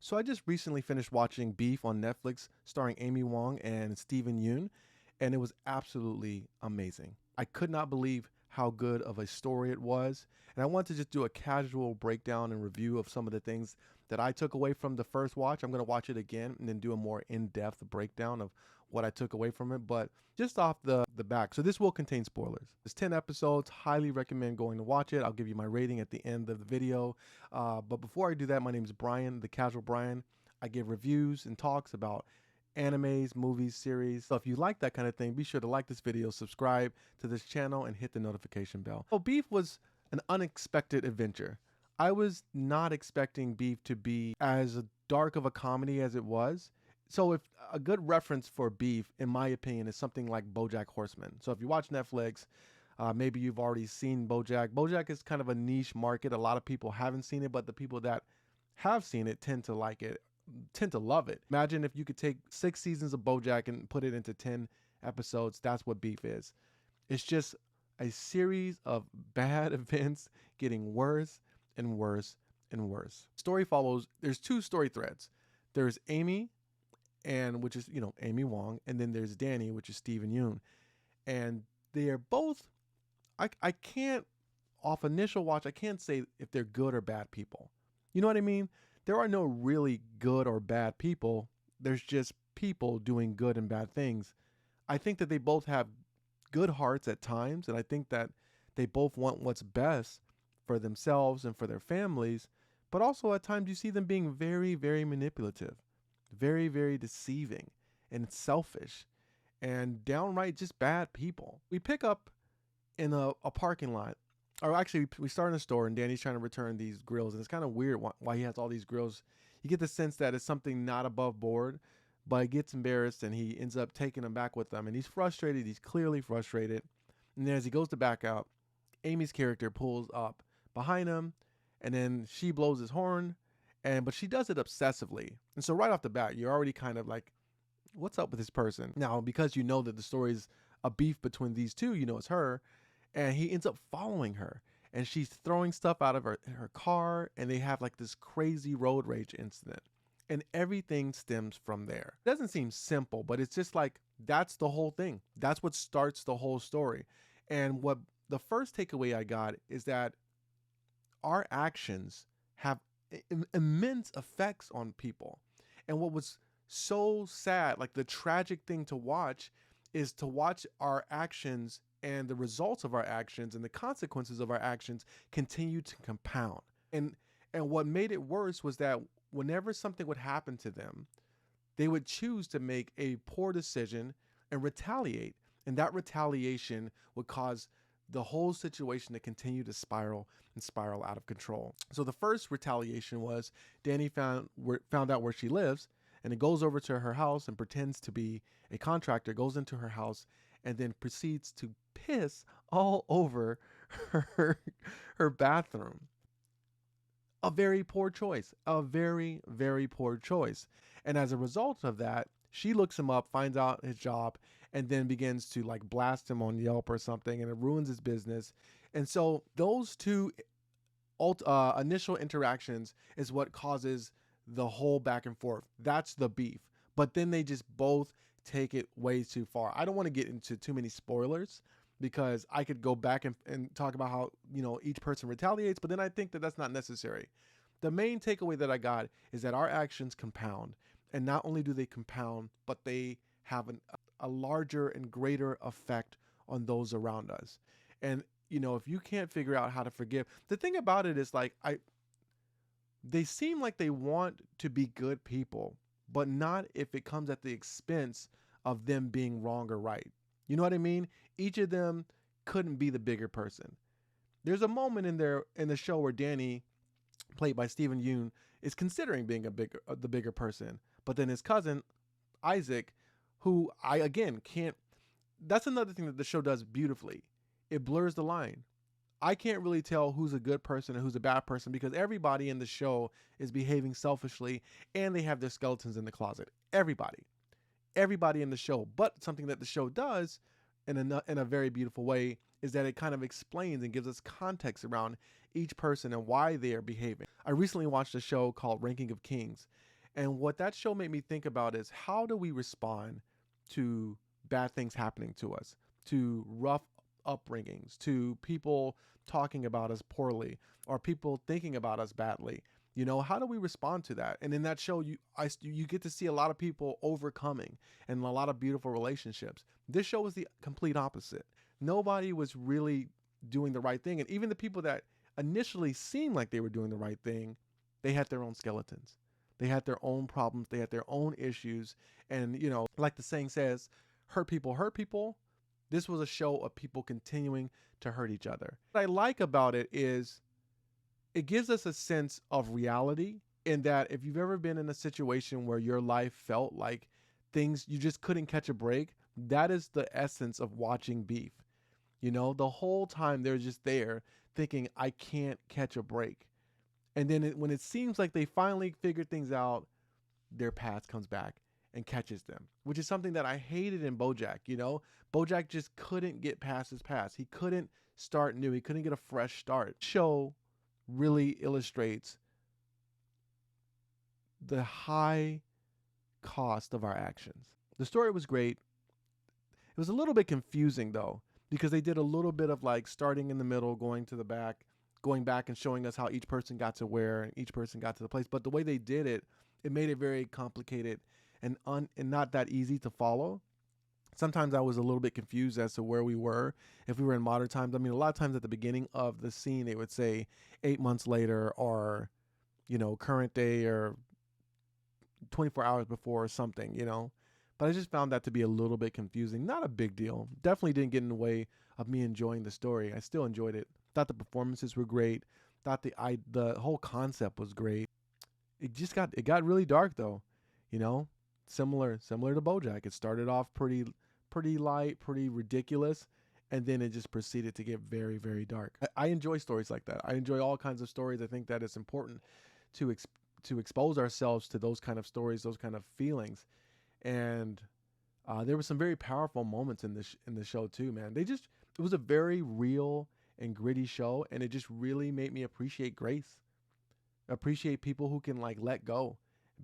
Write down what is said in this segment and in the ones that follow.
So I just recently finished watching Beef on Netflix, starring Ali Wong and Yeun, and it was absolutely amazing. I could not believe how good of a story it was, and I want to just do a casual breakdown and review of some of the things that I took away from the first watch. I'm going to watch it again and then do a more in-depth breakdown of what I took away from it, but just off the back. So this will contain spoilers. It's 10 episodes. Highly recommend going to watch it. I'll give you my rating at the end of the video. But before I do that, my name is Brian, the Casual Brian. I give reviews and talks about animes, movies, series. So if you like that kind of thing, be sure to like this video, subscribe to this channel, and hit the notification bell. So Beef was an unexpected adventure. I was not expecting Beef to be as dark of a comedy as it was. So if a good reference for Beef, in my opinion, is something like BoJack Horseman. So if you watch Netflix, maybe you've already seen BoJack. BoJack is kind of a niche market. A lot of people haven't seen it, but the people that have seen it tend to like it, tend to love it. Imagine if you could take 6 seasons of BoJack and put it into 10 episodes. That's what Beef is. It's just a series of bad events getting worse and worse and worse. Story follows, there's 2 story threads. There's Amy, and which is, Ali Wong, and then there's Danny, which is Yeun. And they are both, I can't, off initial watch, I can't say if they're good or bad people. You know what I mean? There are no really good or bad people. There's just people doing good and bad things. I think that they both have good hearts at times, and I think that they both want what's best for themselves and for their families, but also at times you see them being very, very manipulative, very, very deceiving and selfish and downright just bad people. We pick up in a parking lot, or actually we start in a store, and Danny's trying to return these grills, and it's kind of weird why he has all these grills. You get the sense that it's something not above board, but he gets embarrassed and he ends up taking them back with them, and he's frustrated. He's clearly frustrated. And then as he goes to back out, Amy's character pulls up behind him, and then she blows his horn, but she does it obsessively. And so right off the bat, you're already kind of like, what's up with this person? Now, because you know that the story's a beef between these two, you know it's her, and he ends up following her, and she's throwing stuff out of her car, and they have like this crazy road rage incident, and everything stems from there. It doesn't seem simple, but it's just like, that's the whole thing. That's what starts the whole story. And what the first takeaway I got is that our actions have immense effects on people. And what was so sad, like the tragic thing to watch, is to watch our actions and the results of our actions and the consequences of our actions continue to compound. And what made it worse was that whenever something would happen to them, they would choose to make a poor decision and retaliate. And that retaliation would cause the whole situation to continue to spiral out of control. So the first retaliation was Danny found out where she lives, and it goes over to her house and pretends to be a contractor, goes into her house, and then proceeds to piss all over her bathroom. A very poor choice, a very, very poor choice. And as a result of that, she looks him up, finds out his job, and then begins to like blast him on Yelp or something, and it ruins his business. And so those 2 initial interactions is what causes the whole back and forth. That's the beef. But then they just both take it way too far. I don't want to get into too many spoilers, because I could go back and talk about how, each person retaliates, but then I think that that's not necessary. The main takeaway that I got is that our actions compound, and not only do they compound, but they have a larger and greater effect on those around us. And, if you can't figure out how to forgive, the thing about it is like, they seem like they want to be good people, but not if it comes at the expense of them being wrong or right. You know what I mean? Each of them couldn't be the bigger person. There's a moment in the show where Danny, played by Yeun, is considering being the bigger person, but then his cousin Isaac, who I again can't. That's another thing that the show does beautifully. It blurs the line. I can't really tell who's a good person and who's a bad person, because everybody in the show is behaving selfishly, and they have their skeletons in the closet. Everybody in the show. But something that the show does in a very beautiful way is that it kind of explains and gives us context around each person and why they are behaving. I recently watched a show called Ranking of Kings, and what that show made me think about is how do we respond to bad things happening to us, to rough upbringings, to people talking about us poorly, or people thinking about us badly. You know, how do we respond to that? And in that show, you get to see a lot of people overcoming and a lot of beautiful relationships. This show was the complete opposite. Nobody was really doing the right thing. And even the people that initially seemed like they were doing the right thing, they had their own skeletons. They had their own problems. They had their own issues. And, you know, like the saying says, hurt people hurt people. This was a show of people continuing to hurt each other. What I like about it is it gives us a sense of reality, in that if you've ever been in a situation where your life felt like things, you just couldn't catch a break, that is the essence of watching Beef. You know, the whole time they're just there thinking, I can't catch a break. And then when it seems like they finally figured things out, their past comes back and catches them, which is something that I hated in BoJack. You know, BoJack just couldn't get past his past. He couldn't start new. He couldn't get a fresh start. The show really illustrates the high cost of our actions. The story was great. It was a little bit confusing though, because they did a little bit of like starting in the middle, going to the back, going back and showing us how each person got to where and each person got to the place. But the way they did it, it made it very complicated and not that easy to follow. Sometimes I was a little bit confused as to where we were, if we were in modern times. I mean, a lot of times at the beginning of the scene, they would say 8 months later, or, you know, current day, or 24 hours before, or something, you know. But I just found that to be a little bit confusing. Not a big deal. Definitely didn't get in the way of me enjoying the story. I still enjoyed it. Thought the performances were great. Thought the whole concept was great. It got really dark though, you know. Similar to BoJack. It started off pretty light, pretty ridiculous, and then it just proceeded to get very, very dark. I enjoy stories like that. I enjoy all kinds of stories. I think that it's important to expose ourselves to those kind of stories, those kind of feelings. And there were some very powerful moments in the show too, man. It was a very real and gritty show, and it just really made me appreciate grace, appreciate people who can like let go,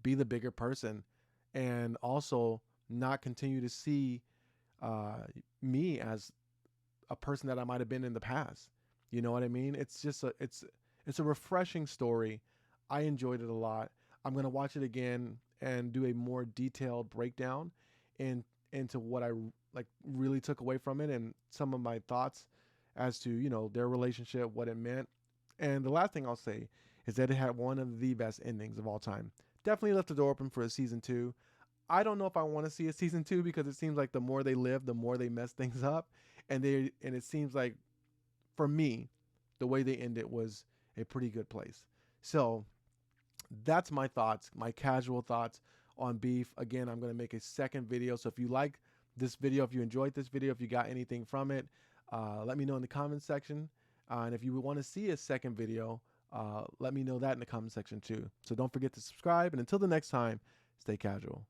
be the bigger person, and also not continue to see me as a person that I might have been in the past. You know what I mean? It's just it's a refreshing story. I enjoyed it a lot. I'm gonna watch it again and do a more detailed breakdown into what I like really took away from it, and some of my thoughts as to, you know, their relationship, what it meant. And the last thing I'll say is that it had one of the best endings of all time. Definitely left the door open for a season 2. I don't know if I want to see a season 2, because it seems like the more they live, the more they mess things up. And it seems like, for me, the way they end it was a pretty good place. So that's my thoughts, my casual thoughts on Beef. Again, I'm going to make a second video. So if you like this video, if you enjoyed this video, if you got anything from it, let me know in the comment section. And if you want to see a second video, let me know that in the comment section too. So don't forget to subscribe. And until the next time, stay casual.